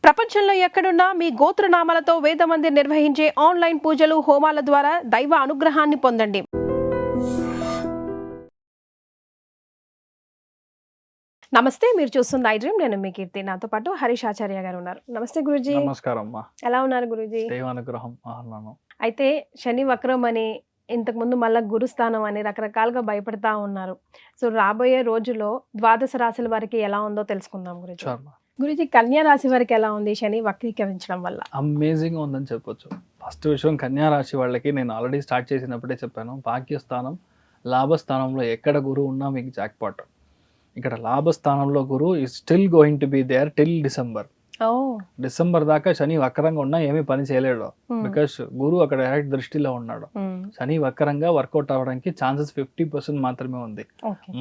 ప్రపంచంలో ఎక్కడున్నా మీ గోత్రనామాలతో వేదమందిర్ నిర్వహించే ఆన్లైన్ పూజలు హోమాల ద్వారా దైవ అనుగ్రహాన్ని పొందండి. నమస్తే, మీరు చూస్తున్న ఐ డ్రీమ్. నేను మీ కీర్తి. నాతో పాటు హరీష్ ఆచార్య గారు ఉన్నారు. నమస్తే గురుజీ. నమస్కారం అమ్మా. ఎలా ఉన్నారు గురుజీ? దైవానుగ్రహం ఆహ్లానం. అయితే శని వక్రం అని, ఇంతకుముందు మళ్ళా గురుస్థానం అని రకరకాలుగా భయపడతా ఉన్నారు. సో రాబోయే రోజుల్లో ద్వాదశ రాశుల వారికి ఎలా ఉందో తెలుసుకుందాం గురుజీ. గురుజీ, కన్యా రాశి వారికి ఎలా ఉంది శని వక్రీకరించడం వల్ల? అమేజింగ్ ఉందని చెప్పొచ్చు. ఫస్ట్ విషయం, కన్యా రాశి వాళ్ళకి నేను ఆల్రెడీ స్టార్ట్ చేసినప్పుడే చెప్పాను, భాగ్యస్థానం లాభస్థానంలో ఎక్కడ గురువు ఉన్నా మీకు జాక్పాట్. ఇక్కడ లాభస్థానంలో గురువు is still going to be there till December. December దాకా శని వక్రంగా ఉన్నా ఏమీ పని చేయలేడు, బికాస్ గురువు అక్కడ డైరెక్ట్ దృష్టిలో ఉన్నాడు. శని వక్రంగా వర్కౌట్ అవ్వడానికి ఛాన్సెస్ 50% మాత్రమే ఉంది.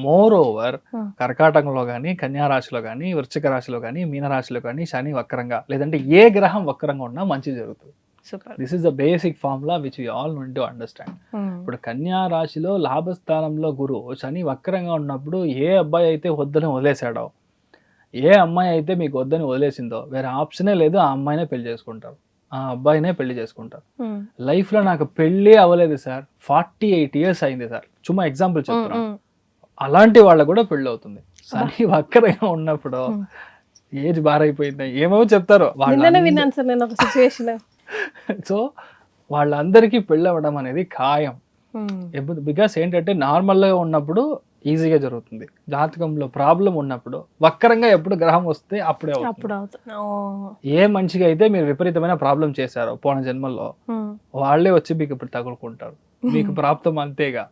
మోర్ ఓవర్ కర్కాటకంలో కానీ, కన్యా రాశిలో కానీ, వృశ్చిక రాశిలో కానీ, మీనరాశిలో కానీ శని వక్రంగా లేదంటే ఏ గ్రహం వక్రంగా ఉన్నా మంచి జరుగుతుంది. This is the basic formula which we all need to understand. ఇప్పుడు కన్యా రాశిలో లాభస్థానంలో గురువు శని వక్రంగా ఉన్నప్పుడు ఏ అబ్బాయి అయితే వద్దని వదిలేశాడో, ఏ అమ్మాయి అయితే మీకు వద్దని వదిలేసిందో, వేరే ఆప్షనే లేదు, ఆ అమ్మాయినే పెళ్లి చేసుకుంటారు, ఆ అబ్బాయినే పెళ్లి చేసుకుంటారు. లైఫ్ లో నాకు పెళ్లి అవ్వలేదు సార్, 48 years అయింది సార్, చుమ్మా ఎగ్జాంపుల్ చెప్తున్నాను, అలాంటి వాళ్ళకు కూడా పెళ్లి అవుతుంది. శని వక్రంగా ఉన్నప్పుడు ఏజ్ బారైపోయింది ఏమో చెప్తారు. సో వాళ్ళందరికీ పెళ్ళి అవ్వడం అనేది ఖాయం. బికాస్ ఏంటంటే నార్మల్గా ఉన్నప్పుడు ఈజీగా జరుగుతుంది, జాతకంలో ప్రాబ్లం ఉన్నప్పుడు వక్రంగా ఎప్పుడు గ్రహం వస్తే అప్పుడే ఏ మనిషిగా అయితే మీరు విపరీతమైన ప్రాబ్లం చేశారో పోయిన జన్మల్లో, వాళ్ళే వచ్చి మీకు ఇప్పుడు తగులుకుంటారు. మీకు ప్రాప్తం అంతేగా,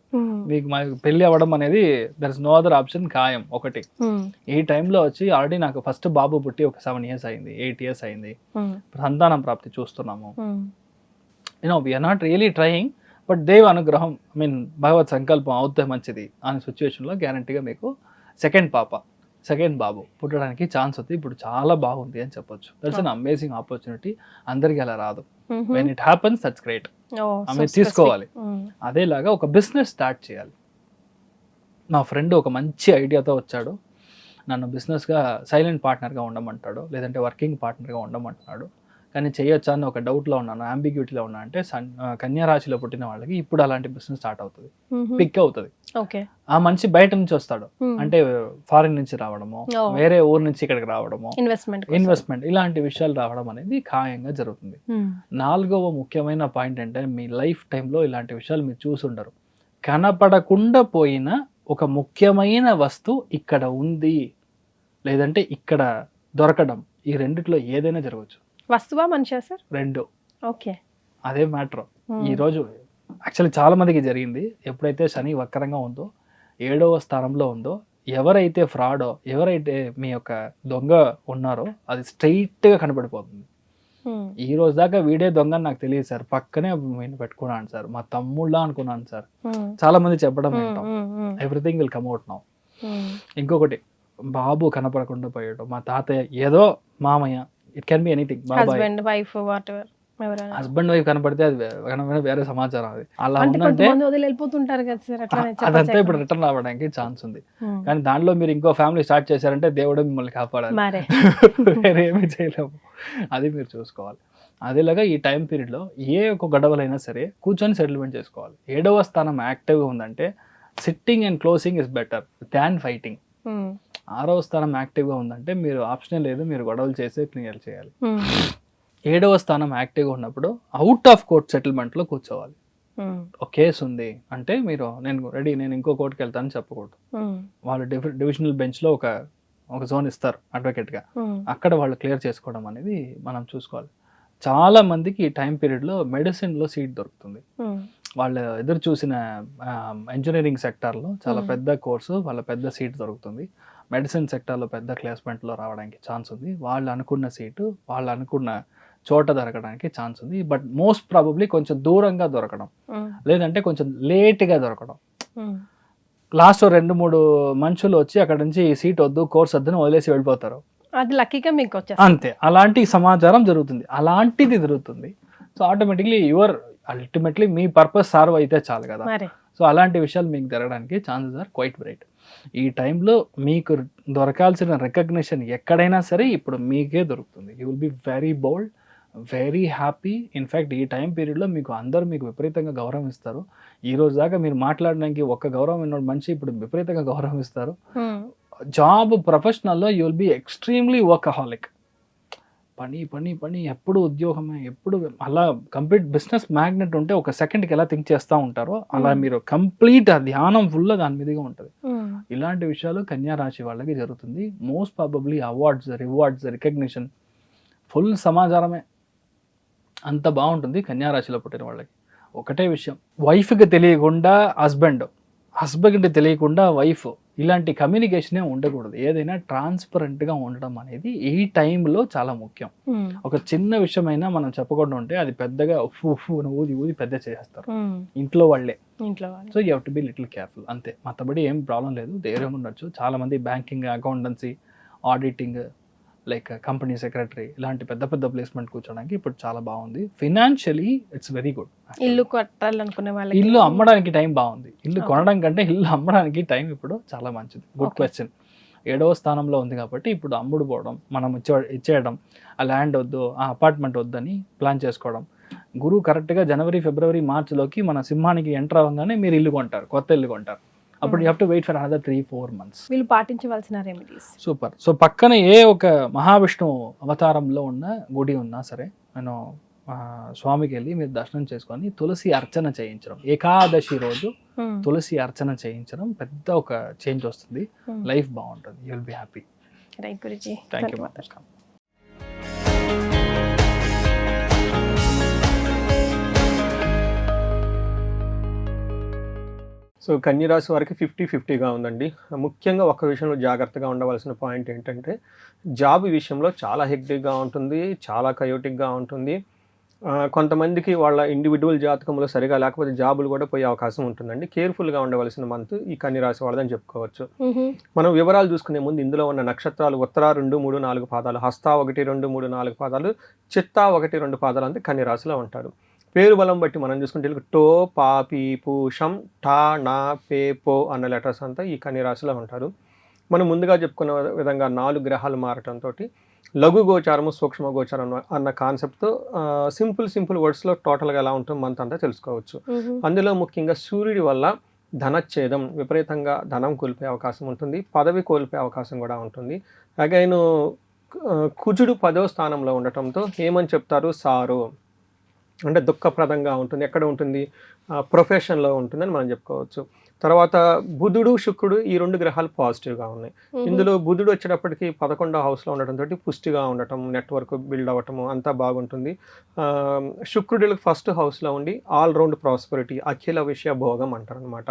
మీకు పెళ్లి అవ్వడం అనేది there is no other option, ఖాయం. ఒకటి ఈ టైంలో వచ్చి ఆల్రెడీ నాకు ఫస్ట్ బాబు పుట్టి ఒక 7 years అయింది, 8 years అయింది, సంతానం ప్రాప్తి చూస్తున్నాము. We're not really trying, but దేవ అనుగ్రహం, ఐ మీన్ భగవత్ సంకల్పం అవుతే మంచిది అనే సిచ్యువేషన్లో గ్యారంటీగా మీకు సెకండ్ బాబు పుట్టడానికి ఛాన్స్ ఉంది. ఇప్పుడు చాలా బాగుంది అని చెప్పొచ్చు. That's an amazing opportunity. అందరికి అలా రాదు. When it happens that's great. ఆమె తీసుకోవాలి. అదేలాగా ఒక బిజినెస్ స్టార్ట్ చేయాలి. నా ఫ్రెండ్ ఒక మంచి ఐడియాతో వచ్చాడు, నన్ను బిజినెస్గా సైలెంట్ పార్ట్నర్గా ఉండమంటాడు, లేదంటే వర్కింగ్ పార్ట్నర్గా ఉండమంటున్నాడు. కానీ చేయొచ్చా అని ఒక డౌట్లో ఉన్నాను, అంబిగ్యూటీలో ఉన్నా. అంటే కన్యా రాశిలో పుట్టిన వాళ్ళకి ఇప్పుడు అలాంటి బిజినెస్ స్టార్ట్ అవుతుంది, పిక్ అవుతుంది. ఆ మనిషి బయట నుంచి వస్తాడు, అంటే ఫారిన్ నుంచి రావడము, వేరే ఊరు నుంచి ఇక్కడికి రావడము, ఇన్వెస్ట్మెంట్ ఇలాంటి విషయాలు రావడం అనేది ఖాయంగా జరుగుతుంది. 4వ ముఖ్యమైన పాయింట్ అంటే, మీ లైఫ్ టైంలో ఇలాంటి విషయాలు మీరు చూసుండరు. కనపడకుండా పోయిన ఒక ముఖ్యమైన వస్తువు ఇక్కడ ఉంది, లేదంటే ఇక్కడ దొరకడం, ఈ రెండిట్లో ఏదైనా జరగవచ్చు. వస్తువా మనిషా సార్? రెండు. ఓకే, అదే మ్యాటర్. ఈరోజు యాక్చువల్లీ చాలా మందికి జరిగింది. ఎప్పుడైతే శని వక్రంగా ఉందో, 7వ స్థానంలో ఉందో, ఎవరైతే ఫ్రాడో, ఎవరైతే మీ యొక్క దొంగ ఉన్నారో అది స్ట్రైట్గా కనబడిపోతుంది. ఈ రోజు దాకా వీడే దొంగ నాకు తెలియదు సార్, పక్కనే నేను పెట్టుకున్నాను సార్, మా తమ్ముళ్ళ అనుకున్నాను సార్, చాలా మంది చెప్పడం వింటాం. Everything will come out now. ఇంకొకటి, బాబు కనపడకుండా పోయాడు, మా తాతయ్య, ఏదో మామయ్య, it can be anything, husband wife కనపడితే అది వేరే సమాచారం. అది అలా ఉందంటే అదంతా ఇప్పుడు రిటర్న్ అవ్వడానికి ఛాన్స్ ఉంది. కానీ దాంట్లో మీరు ఇంకో ఫ్యామిలీ స్టార్ట్ చేశారంటే దేవుడే మిమ్మల్ని కాపాడాలి, వేరే ఏమీ చేయలేము. అది మీరు చూసుకోవాలి. అదేలాగా ఈ టైం పీరియడ్లో ఏ ఒక గొడవలైనా సరే కూర్చొని సెటిల్మెంట్ చేసుకోవాలి. 7వ స్థానం యాక్టివ్గా ఉందంటే sitting and closing is better than fighting. 6వ స్థానం యాక్టివ్గా ఉందంటే మీరు ఆప్షనే లేదు, మీరు గొడవలు చేసే క్లియర్ చేయాలి. 7వ స్థానం యాక్టివ్గా ఉన్నప్పుడు అవుట్ ఆఫ్ కోర్ట్ సెటిల్మెంట్లో కూర్చోవాలి. ఒక కేసు ఉంది అంటే మీరు నేను ఇంకో కోర్టుకి వెళ్తానని చెప్పకూడదు. వాళ్ళు డివిజనల్ బెంచ్లో ఒక జోన్ ఇస్తారు అడ్వకేట్గా, అక్కడ వాళ్ళు క్లియర్ చేసుకోవడం అనేది మనం చూసుకోవాలి. చాలా మందికి ఈ టైం పీరియడ్లో మెడిసిన్లో సీట్ దొరుకుతుంది. వాళ్ళు ఎదురు చూసిన ఇంజనీరింగ్ సెక్టార్లో చాలా పెద్ద కోర్సు, వాళ్ళ పెద్ద సీట్ దొరుకుతుంది. మెడిసిన్ సెక్టార్లో పెద్ద ప్లేస్మెంట్లో రావడానికి ఛాన్స్ ఉంది. వాళ్ళు అనుకున్న సీటు వాళ్ళు అనుకున్న చోట దొరకడానికి ఛాన్స్ ఉంది. బట్ మోస్ట్ ప్రాబబ్లీ కొంచెం దూరంగా దొరకడం, లేదంటే కొంచెం లేట్గా దొరకడం. లాస్ట్ 2-3 మనుషులు వచ్చి అక్కడ నుంచి ఈ సీట్ వద్దు, కోర్స్ వద్దని వదిలేసి వెళ్ళిపోతారు. అది లక్కీగా మీకు అంతే. అలాంటి సమాచారం జరుగుతుంది, అలాంటిది జరుగుతుంది. సో ఆటోమేటిక్లీ అల్టిమేట్లీ మీ పర్పస్ సార్వ్ అయితే చాలు కదా. సో అలాంటి విషయాలు మీకు జరగడానికి ఛాన్సెస్ ఆర్ క్వైట్ బ్రైట్. ఈ టైంలో మీకు దొరకాల్సిన రికగ్నిషన్ ఎక్కడైనా సరే ఇప్పుడు మీకే దొరుకుతుంది. You will be very bold, very happy. In fact ఈ టైం పీరియడ్లో మీకు అందరూ మీకు విపరీతంగా గౌరవం ఇస్తారు. ఈ రోజు దాకా మీరు మాట్లాడడానికి ఒక్క గౌరవం ఇన్నోడు మనిషి ఇప్పుడు విపరీతంగా గౌరవం ఇస్తారు. జాబ్ ప్రొఫెషనల్లో you will be extremely workaholic. పని పని పని, ఎప్పుడు ఉద్యోగమే, ఎప్పుడు అలా కంప్లీట్ బిజినెస్ మ్యాగ్నెట్ ఉంటే ఒక సెకండ్కి ఎలా థింక్ చేస్తూ ఉంటారో అలా మీరు కంప్లీట్ ఆ ధ్యానం ఫుల్ దాని మీదుగా ఉంటుంది. ఇలాంటి విషయాలు కన్యా రాశి వాళ్ళకి జరుగుతుంది. Most probably awards, rewards, recognition, full సమాచారమే అంత బాగుంటుంది కన్యా రాశిలో పుట్టిన వాళ్ళకి. ఒకటే విషయం, వైఫ్కి తెలియకుండా హస్బెండ్కి తెలియకుండా వైఫ్, ఇలాంటి కమ్యూనికేషనే ఉండకూడదు. ఏదైనా ట్రాన్స్పరెంట్గా ఉండడం అనేది ఈ టైంలో చాలా ముఖ్యం. ఒక చిన్న విషయమైనా మనం చెప్పకుండా ఉంటే అది పెద్దగా ఊది ఊది పెద్ద చేసేస్తారు ఇంట్లో వాళ్ళే. So you have to be little careful అంతే. మతబడి ఏం ప్రాబ్లం లేదు, ధైర్యం ఉండొచ్చు. చాలా మంది banking, accountancy, auditing, like company secretary, ఇలాంటి పెద్ద పెద్ద ప్లేస్మెంట్ కూర్చోడానికి ఇప్పుడు చాలా బాగుంది. Financially it's very good. ఇల్లు కట్టాలనుకునే వాళ్ళకి, ఇల్లు అమ్మడానికి టైం బాగుంది. ఇల్లు కొనడం కంటే ఇల్లు అమ్మడానికి టైం ఇప్పుడు చాలా మంచిది. Good question. 7వ స్థానంలో ఉంది కాబట్టి ఇప్పుడు అమ్ముడు పోవడం, మనం ఇచ్చేయడం, ఆ ల్యాండ్ వద్దు, ఆ అపార్ట్మెంట్ వద్దని ప్లాన్ చేసుకోవడం. గురువు కరెక్ట్గా జనవరి, ఫిబ్రవరి, మార్చిలోకి మన సింహానికి ఎంటర్ అవ్వగానే మీరు ఇల్లు కొంటారు, కొత్త ఇల్లు కొంటారు. అప్పుడు you have to wait for another 3-4 months. వీళ్ళు పాటించవలసిన రెమెడీస్. సూపర్. సో పక్కన ఏ ఒక మహావిష్ణు అవతారంలో ఉన్న గుడి ఉన్నా సరే నేను స్వామికి వెళ్ళి మీరు దర్శనం చేసుకొని తులసి అర్చన చేయించడం, ఏకాదశి రోజు తులసి అర్చన చేయించడం పెద్ద ఒక చేంజ్ వస్తుంది. లైఫ్ బాగుంటుంది. You will be happy. Right Guruji, thank you welcome. So కన్యరాశి వారికి 50-50గా ఉందండి. ముఖ్యంగా ఒక విషయంలో జాగ్రత్తగా ఉండవలసిన పాయింట్ ఏంటంటే జాబ్ విషయంలో చాలా హెక్టిక్గా ఉంటుంది, చాలా కయోటిక్గా ఉంటుంది. కొంతమందికి వాళ్ళ ఇండివిజువల్ జాతకంలో సరిగా లేకపోతే జాబులు కూడా పోయే అవకాశం ఉంటుందండి. కేర్ఫుల్గా ఉండవలసిన మంత్ ఈ కన్యరాశి వాళ్ళదని చెప్పుకోవచ్చు. మనం వివరాలు చూసుకునే ముందు ఇందులో ఉన్న నక్షత్రాలు ఉత్తర 2, 3, 4 పాదాలు, హస్త 1, 2, 3, 4 పాదాలు, చిత్త 1, 2 పాదాలు అంతా కన్యరాశిలో ఉంటారు. పేరు బలం బట్టి మనం చూసుకుంటే టో, పా, పీ, పూ, షం, టా, నా, పే, పో అన్న లెటర్స్ అంతా ఈ కన్యరాశిలో ఉంటారు. మనం ముందుగా చెప్పుకున్న విధంగా 4 గ్రహాలు మారటంతో లఘు గోచారము, సూక్ష్మ గోచారం అన్న కాన్సెప్ట్తో సింపుల్ వర్డ్స్లో టోటల్గా ఎలా ఉంటుంది మంత్ అంతా తెలుసుకోవచ్చు. అందులో ముఖ్యంగా సూర్యుడి వల్ల ధనచ్ఛేదం, విపరీతంగా ధనం కోల్పోయే అవకాశం ఉంటుంది, పదవి కోల్పోయే అవకాశం కూడా ఉంటుంది. అగైన్ కుజుడు 10వ స్థానంలో ఉండటంతో ఏమని చెప్తారు, సారో అంటే దుఃఖప్రదంగా ఉంటుంది. ఎక్కడ ఉంటుంది, ప్రొఫెషన్లో ఉంటుందని మనం చెప్పుకోవచ్చు. తర్వాత బుధుడు, శుక్రుడు ఈ 2 గ్రహాలు పాజిటివ్గా ఉన్నాయి. ఇందులో బుధుడు వచ్చేటప్పటికి 11వ హౌస్లో ఉండటంతో పుష్టిగా ఉండటం, నెట్వర్క్ బిల్డ్ అవ్వటము అంతా బాగుంటుంది. శుక్రుడికి 1st హౌస్లో ఉండి ఆల్రౌండ్ ప్రాస్పరిటీ, అఖిల విషయ భోగం అంటారు అనమాట.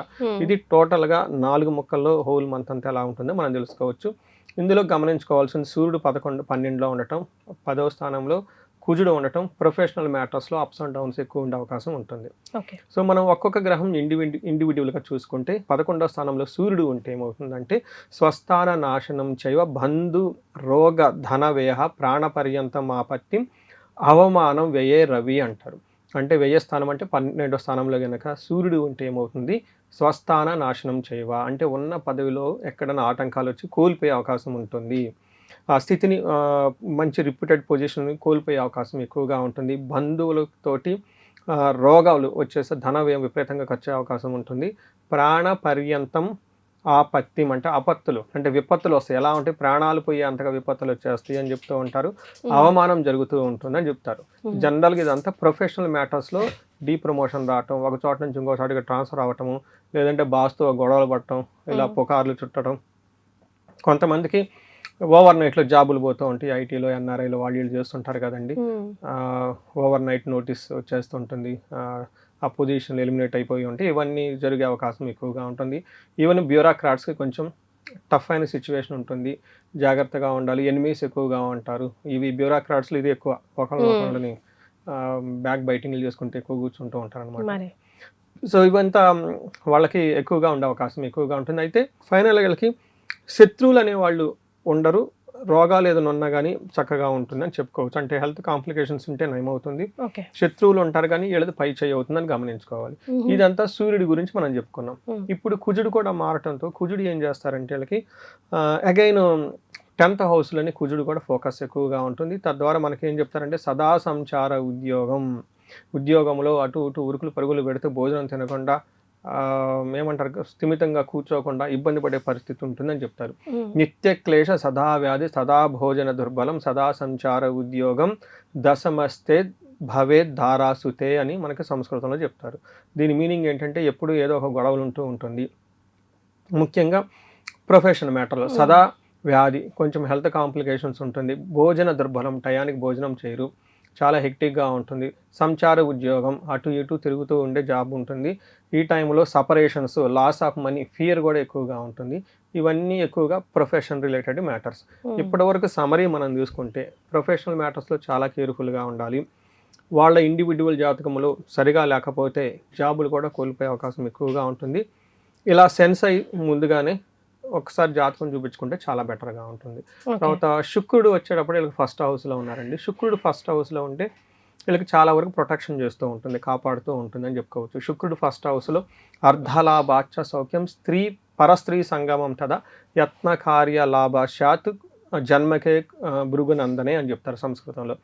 ఇది టోటల్గా 4 ముక్కల్లో హోల్ మంత్ అంతా ఎలా ఉంటుందో మనం తెలుసుకోవచ్చు. ఇందులో గమనించుకోవాల్సింది సూర్యుడు 11-12లో ఉండటం, 10వ స్థానంలో కుజుడు ఉండటం, ప్రొఫెషనల్ మ్యాటర్స్లో అప్స్ అండ్ డౌన్స్ ఎక్కువ ఉండే అవకాశం ఉంటుంది. సో మనం ఒక్కొక్క గ్రహం ఇండివిజువల్గా చూసుకుంటే 11వ స్థానంలో సూర్యుడు ఉంటే ఏమవుతుందంటే స్వస్థాన నాశనం చైవ బంధు రోగ ధన వ్యయ ప్రాణపర్యంతం ఆపత్తి అవమానం వ్యయే రవి అంటారు. అంటే వ్యయ స్థానం అంటే 12వ స్థానంలో కనుక సూర్యుడు ఉంటే ఏమవుతుంది, స్వస్థాన నాశనం చేయవ అంటే ఉన్న పదవిలో ఎక్కడైనా ఆటంకాలు వచ్చి కోల్పోయే అవకాశం ఉంటుంది. ఆ స్థితిని మంచి రిప్యూటెడ్ పొజిషన్ కోల్పోయే అవకాశం ఎక్కువగా ఉంటుంది. బంధువులతోటి రోగాలు వచ్చేస్తే ధన వ్యయం విపరీతంగా ఖర్చు అవకాశం ఉంటుంది. ప్రాణ పర్యంతం ఆపత్తి అంటే అపత్తులు అంటే విపత్తులు వస్తాయి. ఎలా ఉంటే ప్రాణాలు పోయే అంతగా విపత్తులు వచ్చేస్తాయి అని చెప్తూ ఉంటారు. అవమానం జరుగుతూ ఉంటుందని చెప్తారు. జనరల్గా ఇదంతా ప్రొఫెషనల్ మ్యాటర్స్లో డీప్రమోషన్ రావటం, ఒక చోట నుంచి ఇంకో చోటకి ట్రాన్స్ఫర్ అవ్వటము, లేదంటే బాస్తో గొడవలు పడటం, ఇలా పుకార్లు చుట్టడం. కొంతమందికి ఓవర్ నైట్లో జాబులు పోతూ ఉంటాయి. ఐటీలో, ఎన్ఆర్ఐలో వాళ్ళు చేస్తుంటారు కదండి. ఓవర్ నైట్ నోటీస్ వచ్చేస్తుంటుంది, ఆ పొజిషన్లు ఎలిమినేట్ అయిపోయి ఉంటాయి. ఇవన్నీ జరిగే అవకాశం ఎక్కువగా ఉంటుంది. ఈవెన్ బ్యూరోక్రాట్స్కి కొంచెం టఫ్ అయిన సిచ్యువేషన్ ఉంటుంది, జాగ్రత్తగా ఉండాలి. ఎనిమీస్ ఎక్కువగా ఉంటారు. ఇవి బ్యూరోక్రాట్స్లో ఇది ఎక్కువ ఒకళ్ళని బ్యాక్ బైటింగ్లు చేసుకుంటే ఎక్కువ కూర్చుంటూ ఉంటారు అనమాట. సో ఇవంతా వాళ్ళకి ఎక్కువగా ఉండే అవకాశం ఎక్కువగా ఉంటుంది. అయితే ఫైనల్ వీళ్ళకి శత్రువులు అనే వాళ్ళు ఉండరు. రోగాలు ఏదైనా ఉన్నా కానీ చక్కగా ఉంటుందని చెప్పుకోవచ్చు. అంటే హెల్త్ కాంప్లికేషన్స్ ఉంటే నయమవుతుంది, ఓకే. శత్రువులు ఉంటారు కానీ వీళ్ళది పై చేయి అవుతుందని గమనించుకోవాలి. ఇదంతా సూర్యుడి గురించి మనం చెప్పుకున్నాం. ఇప్పుడు కుజుడు కూడా మారటంతో కుజుడు ఏం చేస్తారంటే వీళ్ళకి అగైన్ 10th హౌస్లోని కుజుడు కూడా ఫోకస్ ఎక్కువగా ఉంటుంది. తద్వారా మనకి ఏం చెప్తారంటే సదా సంచార ఉద్యోగంలో అటు ఇటు ఉరుకులు పరుగులు పెడితే భోజనం తినకుండా ఏమంటారు స్థిమితంగా కూర్చోకుండా ఇబ్బంది పడే పరిస్థితి ఉంటుందని చెప్తారు. నిత్య క్లేశ సదా వ్యాధి సదా భోజన దుర్బలం సదా సంచార ఉద్యోగం దశమస్తే భవేద్ ధారాసుతే అని మనకి సంస్కృతంలో చెప్తారు. దీని మీనింగ్ ఏంటంటే ఎప్పుడు ఏదో ఒక గొడవలు ఉంటూ ఉంటుంది. ముఖ్యంగా ప్రొఫెషన్ మ్యాటర్లో సదా వ్యాధి, కొంచెం హెల్త్ కాంప్లికేషన్స్ ఉంటుంది, భోజన దుర్బలం, టయానికి భోజనం చేయరు, చాలా హెక్టిక్గా ఉంటుంది, సంచార ఉద్యోగం అటు ఇటు తిరుగుతూ ఉండే జాబ్ ఉంటుంది. ఈ టైంలో separations, loss of money, fear కూడా ఎక్కువగా ఉంటుంది. ఇవన్నీ ఎక్కువగా ప్రొఫెషన్ రిలేటెడ్ మ్యాటర్స్. ఇప్పటివరకు సమరీ మనం చూసుకుంటే ప్రొఫెషనల్ మ్యాటర్స్లో చాలా కేర్ఫుల్గా ఉండాలి. వాళ్ళ ఇండివిజువల్ జాతకంలో సరిగా లేకపోతే జాబులు కూడా కోల్పోయే అవకాశం ఎక్కువగా ఉంటుంది. ఇలా సెన్స్ అయ్యి ముందుగానే ఒకసారి జాతకం చూపించుకుంటే చాలా బెటర్గా ఉంటుంది. తర్వాత శుక్రుడు వచ్చేటప్పుడు వీళ్ళకి ఫస్ట్ హౌస్లో ఉన్నారండి. శుక్రుడు ఫస్ట్ హౌస్లో ఉంటే వీళ్ళకి చాలా వరకు ప్రొటెక్షన్ చేస్తూ ఉంటుంది, కాపాడుతూ ఉంటుంది అని చెప్పుకోవచ్చు. శుక్రుడు ఫస్ట్ హౌస్లో అర్ధలాభాచ సౌఖ్యం పరస్త్రీ సంగమం తదా యత్న కార్య లాభాశాత్ జన్మకే భృగునందనే అని చెప్తారు సంస్కృతంలో.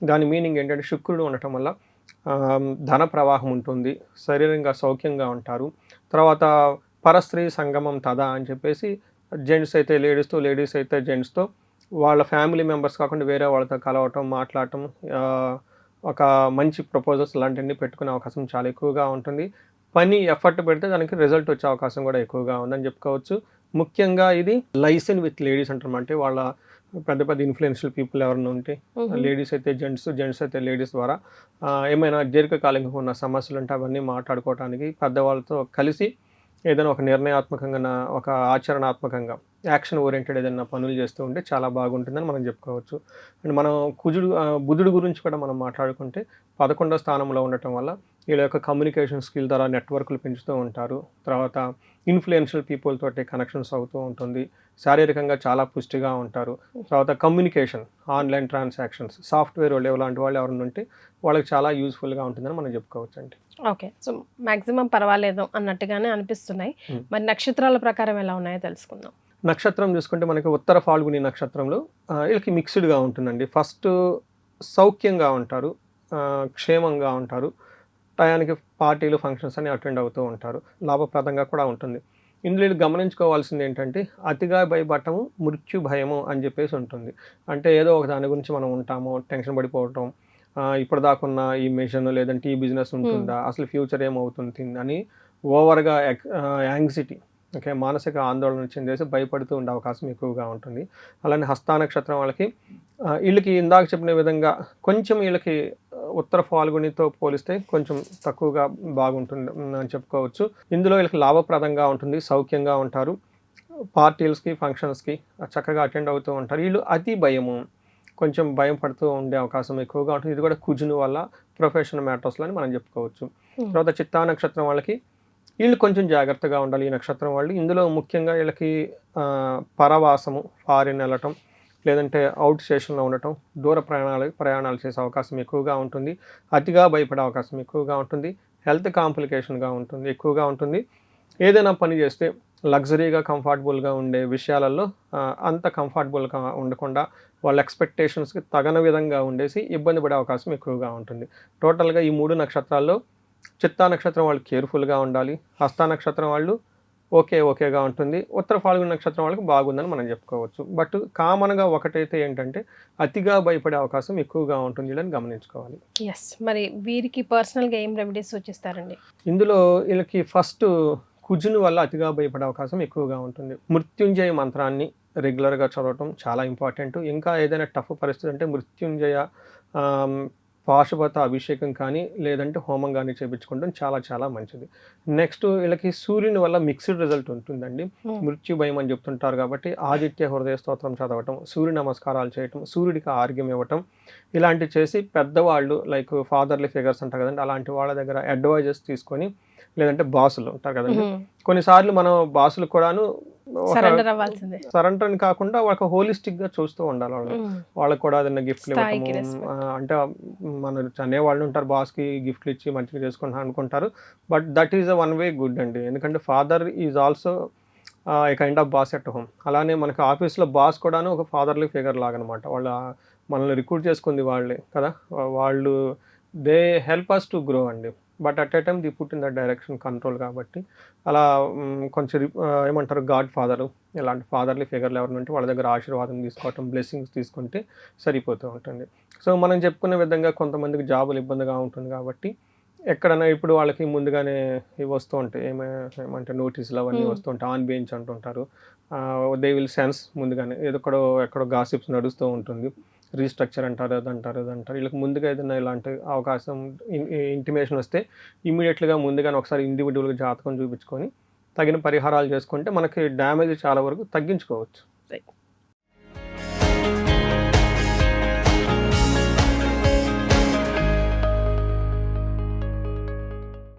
దాని మీనింగ్ ఏంటంటే శుక్రుడు ఉండటం వల్ల ధన ప్రవాహం ఉంటుంది, శరీరంగా సౌఖ్యంగా ఉంటారు. తర్వాత పరస్త్రీ సంగమం తదా అని చెప్పేసి జెంట్స్ అయితే లేడీస్తో, లేడీస్ అయితే జెంట్స్తో, వాళ్ళ ఫ్యామిలీ మెంబర్స్ కాకుండా వేరే వాళ్ళతో కలవటం, మాట్లాడటం, ఒక మంచి ప్రపోజల్స్ లాంటివన్నీ పెట్టుకునే అవకాశం చాలా ఎక్కువగా ఉంటుంది. పని ఎఫర్ట్ పెడితే దానికి రిజల్ట్ వచ్చే అవకాశం కూడా ఎక్కువగా ఉందని చెప్పుకోవచ్చు. ముఖ్యంగా ఇది లైసెన్ విత్ లేడీస్ అంటారు. అంటే వాళ్ళ పెద్ద పెద్ద ఇన్ఫ్లుయెన్షియల్ పీపుల్ ఎవరైనా ఉంటే, లేడీస్ అయితే జెంట్స్, జెంట్స్ అయితే లేడీస్ ద్వారా ఏమైనా దీర్ఘకాలికంగా ఉన్న సమస్యలు ఉంటే అవన్నీ మాట్లాడుకోవడానికి పెద్దవాళ్ళతో కలిసి ఏదైనా ఒక నిర్ణయాత్మకంగా, ఒక ఆచరణాత్మకంగా, యాక్షన్ ఓరియంటెడ్ ఏదైనా పనులు చేస్తూ ఉంటే చాలా బాగుంటుందని మనం చెప్పుకోవచ్చు. అండ్ మనం బుధుడు గురించి కూడా మనం మాట్లాడుకుంటే 11వ స్థానంలో ఉండటం వల్ల వీళ్ళ యొక్క కమ్యూనికేషన్ స్కిల్ ద్వారా నెట్వర్క్లు పెంచుతూ ఉంటారు. తర్వాత ఇన్ఫ్లుయెన్షియల్ పీపుల్ తోటి కనెక్షన్స్ అవుతూ ఉంటుంది, శారీరకంగా చాలా పుష్టిగా ఉంటారు. తర్వాత కమ్యూనికేషన్, ఆన్లైన్ ట్రాన్సాక్షన్స్, సాఫ్ట్వేర్ వాళ్ళు లాంటి వాళ్ళు ఎవరైనా ఉంటే వాళ్ళకి చాలా యూస్ఫుల్గా ఉంటుందని మనం చెప్పుకోవచ్చు అండి. ఓకే. సో మ్యాక్సిమం పర్వాలేదు అన్నట్టుగానే అనిపిస్తున్నాయి. మరి నక్షత్రాల ప్రకారం ఎలా ఉన్నాయో తెలుసుకుందాం. నక్షత్రం చూసుకుంటే మనకి ఉత్తర ఫాల్గుని నక్షత్రంలో వీళ్ళకి మిక్స్డ్గా ఉంటుందండి. ఫస్ట్ సౌఖ్యంగా ఉంటారు, క్షేమంగా ఉంటారు, టయానికి పార్టీలు ఫంక్షన్స్ అని అటెండ్ అవుతూ ఉంటారు, లాభప్రదంగా కూడా ఉంటుంది. ఇందులో వీళ్ళు గమనించుకోవాల్సింది ఏంటంటే అతిగా భయపడటము మృత్యు భయము అని చెప్పేసి ఉంటుంది. అంటే ఏదో ఒక దాని గురించి మనం ఉంటాము, టెన్షన్ పడిపోవటం, ఇప్పటిదాకున్న ఈ మిషన్ లేదంటే ఈ బిజినెస్ ఉంటుందా, అసలు ఫ్యూచర్ ఏమవుతుంది అని ఓవర్గా యాంగ్జైటీ, ఓకే, మానసిక ఆందోళన చెందేసి భయపడుతూ ఉండే అవకాశం ఎక్కువగా ఉంటుంది. అలానే హస్త నక్షత్రం వాళ్ళకి వీళ్ళకి ఇందాక చెప్పిన విధంగా కొంచెం వీళ్ళకి ఉత్తర ఫాల్గునితో పోలిస్తే కొంచెం తక్కువగా బాగుంటుంది అని చెప్పుకోవచ్చు. ఇందులో వీళ్ళకి లాభప్రదంగా ఉంటుంది, సౌఖ్యంగా ఉంటారు, పార్టీలకి ఫంక్షన్స్కి చక్కగా అటెండ్ అవుతూ ఉంటారు. వీళ్ళు అతి భయము, కొంచెం భయం పడుతూ ఉండే అవకాశం ఎక్కువగా ఉంటుంది. ఇది కూడా కుజుని వల్ల ప్రొఫెషనల్ మ్యాటర్స్లో అని మనం చెప్పుకోవచ్చు. తర్వాత చిత్తా నక్షత్రం వాళ్ళకి వీళ్ళు కొంచెం జాగ్రత్తగా ఉండాలి. ఈ నక్షత్రం వాళ్ళు ఇందులో ముఖ్యంగా వీళ్ళకి పరవాసము, ఫారిన్ వెళ్ళటం, లేదంటే అవుట్ స్టేషన్లో ఉండటం, దూర ప్రయాణాలు చేసే అవకాశం ఎక్కువగా ఉంటుంది, అతిగా భయపడే అవకాశం ఎక్కువగా ఉంటుంది, హెల్త్ కాంప్లికేషన్గా ఉంటుంది, ఎక్కువగా ఉంటుంది. ఏదైనా పని చేస్తే లగ్జరీగా కంఫర్టబుల్గా ఉండే విషయాలలో అంత కంఫర్టబుల్గా ఉండకుండా వాళ్ళ ఎక్స్పెక్టేషన్స్కి తగన విధంగా ఉండేసి ఇబ్బంది పడే అవకాశం ఎక్కువగా ఉంటుంది. టోటల్గా ఈ 3 నక్షత్రాల్లో చిత్తా నక్షత్రం వాళ్ళు కేర్ఫుల్గా ఉండాలి, హస్త నక్షత్రం వాళ్ళు ఓకేగా ఉంటుంది, ఉత్తర ఫాల్గుని నక్షత్రం వాళ్ళకి బాగుందని మనం చెప్పుకోవచ్చు. బట్ కామన్గా ఒకటైతే ఏంటంటే అతిగా భయపడే అవకాశం ఎక్కువగా ఉంటుంది అని గమనించుకోవాలి. ఎస్, మరి వీరికి పర్సనల్గా ఏం రెమెడీస్ సూచిస్తారండి? ఇందులో వీళ్ళకి ఫస్ట్ కుజుని వల్ల అతిగా భయపడే అవకాశం ఎక్కువగా ఉంటుంది. మృత్యుంజయ మంత్రాన్ని రెగ్యులర్గా చదవటం చాలా ఇంపార్టెంట్. ఇంకా ఏదైనా టఫ్ పరిస్థితి అంటే మృత్యుంజయ పాశుపత అభిషేకం కానీ లేదంటే హోమం కానీ చేయించుకోవడం చాలా చాలా మంచిది. నెక్స్ట్ వీళ్ళకి సూర్యుని వల్ల మిక్స్డ్ రిజల్ట్ ఉంటుందండి. మృత్యు భయం అని చెప్తుంటారు కాబట్టి ఆదిత్య హృదయ స్తోత్రం చదవటం, సూర్య నమస్కారాలు చేయటం, సూర్యుడికి ఆర్ఘ్యం ఇవ్వటం, ఇలాంటివి చేసి పెద్దవాళ్ళు లైక్ ఫాదర్లీ ఫిగర్స్ అంటారు కదండి, అలాంటి వాళ్ళ దగ్గర అడ్వైజెస్ తీసుకొని లేదంటే బాసులు ఉంటారు కదండి. కొన్నిసార్లు మనం బాసులు కూడాను సరెండర్ అవ్వాల్సిందే. సరెండర్ అని కాకుండా ఒక హోలిస్టిక్ గా చూస్తూ ఉండాలి వాళ్ళు. వాళ్ళకి కూడా ఏదైనా గిఫ్ట్లు స్థాయికి ఇవ్వటము, respect. అంటే మన అనేవాళ్ళు ఉంటారు బాస్ కి గిఫ్ట్లు ఇచ్చి మంచిగా చేసుకుంటా అనుకుంటారు. But that is a one way good అండి. ఎందుకంటే father is also a kind of boss at home. అలానే మనకి ఆఫీస్లో బాస్ కూడాను ఒక ఫాదర్లీ ఫిగర్ లాగా అనమాట. వాళ్ళ మనల్ని రిక్రూట్ చేసుకుంది వాళ్ళే కదా. వాళ్ళు they help us to grow అండి. But at a time the put in that direction control. కాబట్టి అలా కొంచెం ఏమంటారు గాడ్ ఫాదరు ఇలాంటి ఫాదర్లీ ఫిగర్లు ఎవరైనా ఉంటే వాళ్ళ దగ్గర ఆశీర్వాదం తీసుకోవటం, బ్లెస్సింగ్స్ తీసుకుంటే సరిపోతూ ఉంటుంది. సో మనం చెప్పుకునే విధంగా కొంతమందికి జాబులు ఇబ్బందిగా ఉంటుంది కాబట్టి ఎక్కడైనా ఇప్పుడు వాళ్ళకి ముందుగానే ఇవి వస్తూ ఉంటాయి, ఏమంటే నోటీసులు అవన్నీ వస్తూ ఉంటాయి, ఆన్ బెంచ్ అంటుంటారు. దే విల్ సెన్స్ ముందుగానే ఎక్కడో గాసిప్స్ నడుస్తూ ఉంటుంది, రీస్ట్రక్చర్ అంటారు, అదంటారు. వీళ్ళకి ముందుగా ఏదైనా ఇలాంటి అవకాశం ఇంటిమేషన్ వస్తే ఇమీడియట్గా ముందుగానే ఒకసారి ఇండివిజువల్గా జాతకం చూపించుకొని తగిన పరిహారాలు చేసుకుంటే మనకి డ్యామేజ్ చాలా వరకు తగ్గించుకోవచ్చు.